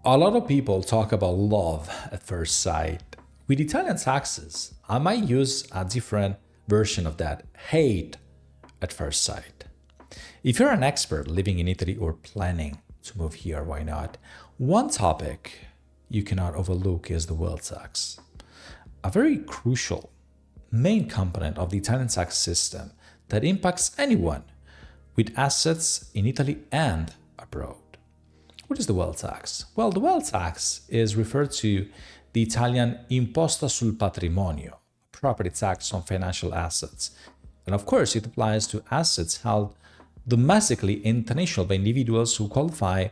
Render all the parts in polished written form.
A lot of people talk about love at first sight. With Italian taxes, I might use a different version of that, hate at first sight. If you're an expert living in Italy or planning to move here, why not? One topic you cannot overlook is the wealth tax, a very crucial main component of the Italian tax system that impacts anyone with assets in Italy and abroad. What is the wealth tax? Well, the wealth tax is referred to the Italian imposta sul patrimonio, property tax on financial assets. And of course, it applies to assets held domestically and internationally by individuals who qualify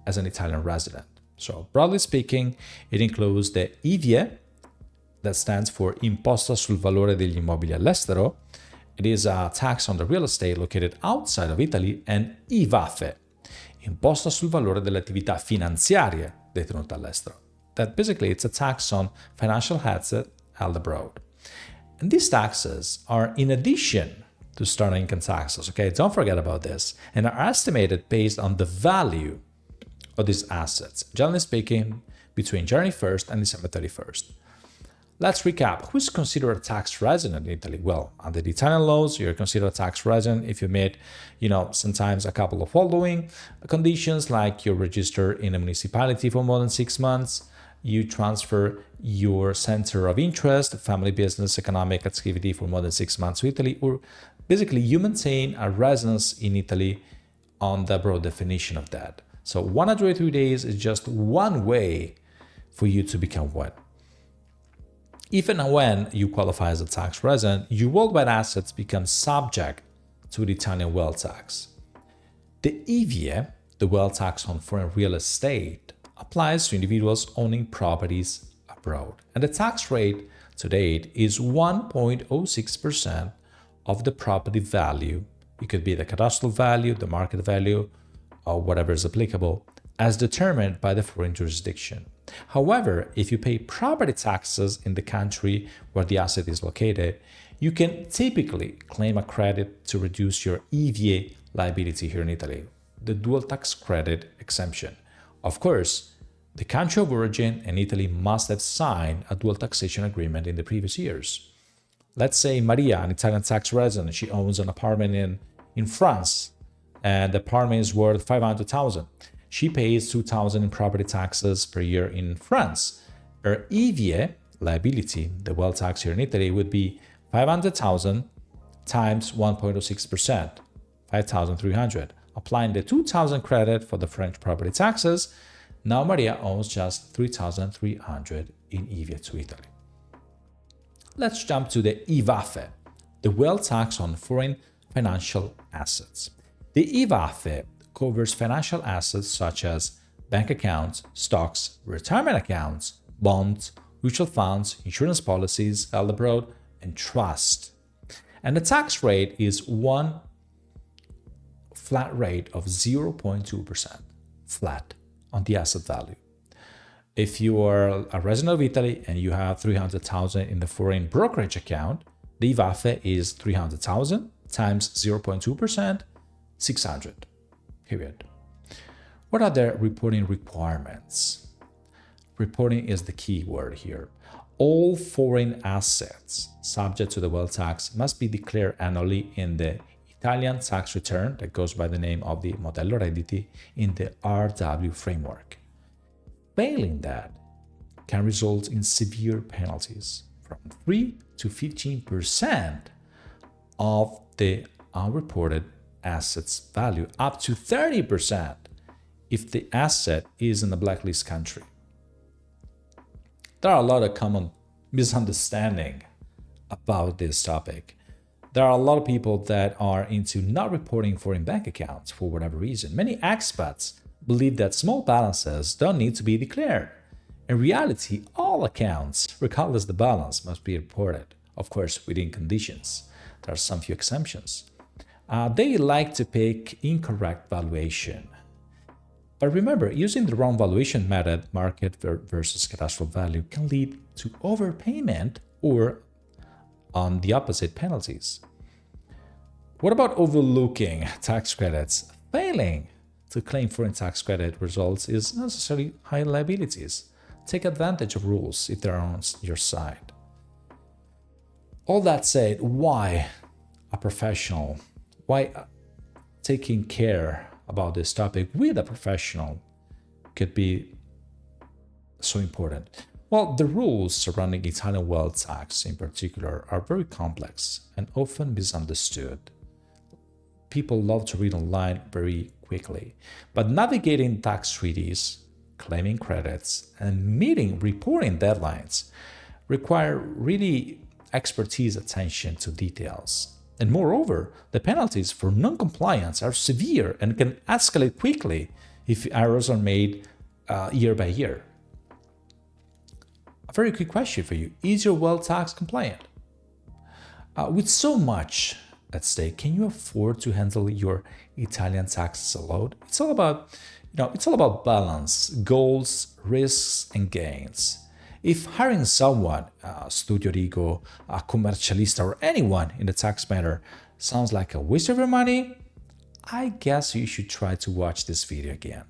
as an Italian resident. So broadly speaking, it includes the Ivie, that stands for Imposta sul valore degli immobili all'estero. It is a tax on the real estate located outside of Italy, and Ivafe, Imposta sul valore delle attività finanziarie detenute all'estero. That basically it's a tax on financial assets held abroad. And these taxes are in addition to starting income taxes, okay? Don't forget about this, and are estimated based on the value of these assets, generally speaking, between January 1st and December 31st. Let's recap. Who's considered a tax resident in Italy? Well, under the Italian laws, you're considered a tax resident if you meet, sometimes a couple of following conditions, like you're registered in a municipality for more than 6 months, you transfer your center of interest, family business, economic activity for more than 6 months to Italy, or basically you maintain a residence in Italy on the broad definition of that. So 183 days is just one way for you to become one. Even when you qualify as a tax resident, your worldwide assets become subject to the Italian wealth tax. The Ivie, the wealth tax on foreign real estate, applies to individuals owning properties abroad. And the tax rate to date is 1.06% of the property value. It could be the cadastral value, the market value, or whatever is applicable, as determined by the foreign jurisdiction. However, if you pay property taxes in the country where the asset is located, you can typically claim a credit to reduce your Ivie liability here in Italy, the dual tax credit exemption. Of course, the country of origin and Italy must have signed a dual taxation agreement in the previous years. Let's say Maria, an Italian tax resident, she owns an apartment in France, and the apartment is worth 500,000. She pays 2,000 in property taxes per year in France. Her Ivie liability, the wealth tax here in Italy, would be 500,000 times 1.06%, 5,300. Applying the 2,000 credit for the French property taxes, now Maria owns just 3,300 in Ivie to Italy. Let's jump to the Ivafe, the wealth tax on foreign financial assets. The Ivafe covers financial assets such as bank accounts, stocks, retirement accounts, bonds, mutual funds, insurance policies held abroad, and trust. And the tax rate is one flat rate of 0.2%, flat on the asset value. If you are a resident of Italy and you have 300,000 in the foreign brokerage account, the Ivafe is 300,000 times 0.2%, 600. Period. What are the reporting requirements? Reporting is the key word here. All foreign assets subject to the wealth tax must be declared annually in the Italian tax return that goes by the name of the Modello Redditi in the RW framework. Failing that can result in severe penalties from 3 to 15% of the unreported assets value, up to 30% if the asset is in a blacklist country. There are a lot of common misunderstandings about this topic. There are a lot of people that are into not reporting foreign bank accounts for whatever reason. Many expats believe that small balances don't need to be declared. In reality, all accounts, regardless the balance, must be reported, of course, within conditions. There are some few exemptions. They like to pick incorrect valuation. But remember, using the wrong valuation method, market versus cadastral value, can lead to overpayment or, on the opposite, penalties. What about overlooking tax credits? Failing to claim foreign tax credit results is not necessarily high liabilities. Take advantage of rules if they're on your side. All that said, why a professional? Why taking care about this topic with a professional could be so important? Well, the rules surrounding Italian wealth tax in particular are very complex and often misunderstood. People love to read online very quickly, but navigating tax treaties, claiming credits, and meeting reporting deadlines require really expertise attention to details. And moreover, the penalties for non-compliance are severe and can escalate quickly if errors are made year by year. A very quick question for you. Is your wealth tax compliant? With so much at stake, can you afford to handle your Italian taxes alone? It's all about balance, goals, risks, and gains. If hiring someone, a studiorigo, a commercialista, or anyone in the tax matter sounds like a waste of your money, I guess you should try to watch this video again.